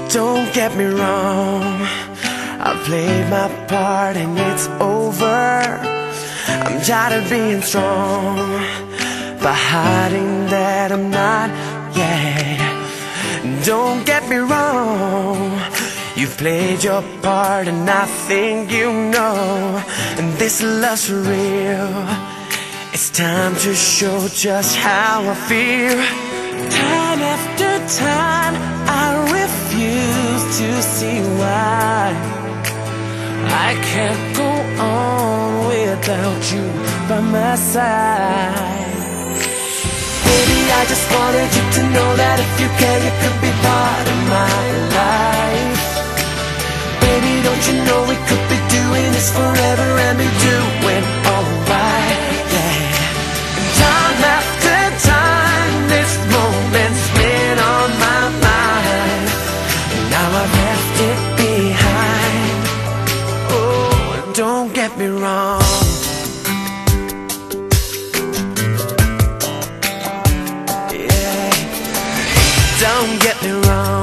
Don't get me wrong, I've played my part and it's over. I'm tired of being strong, by hiding that I'm not, yeah. Don't get me wrong, you've played your part and I think you know. And this love's for real, it's time to show just how I feel. Time after time I refuse to see why I can't go on without you by my side. Baby, I just wanted you to know that if you can, you could be part of my life. Baby, don't you know we could be doing this forever and be doing alright, yeah. And time after time, this moment's been on my mind, and now I've left it behind. Oh, don't get me wrong, don't get me wrong.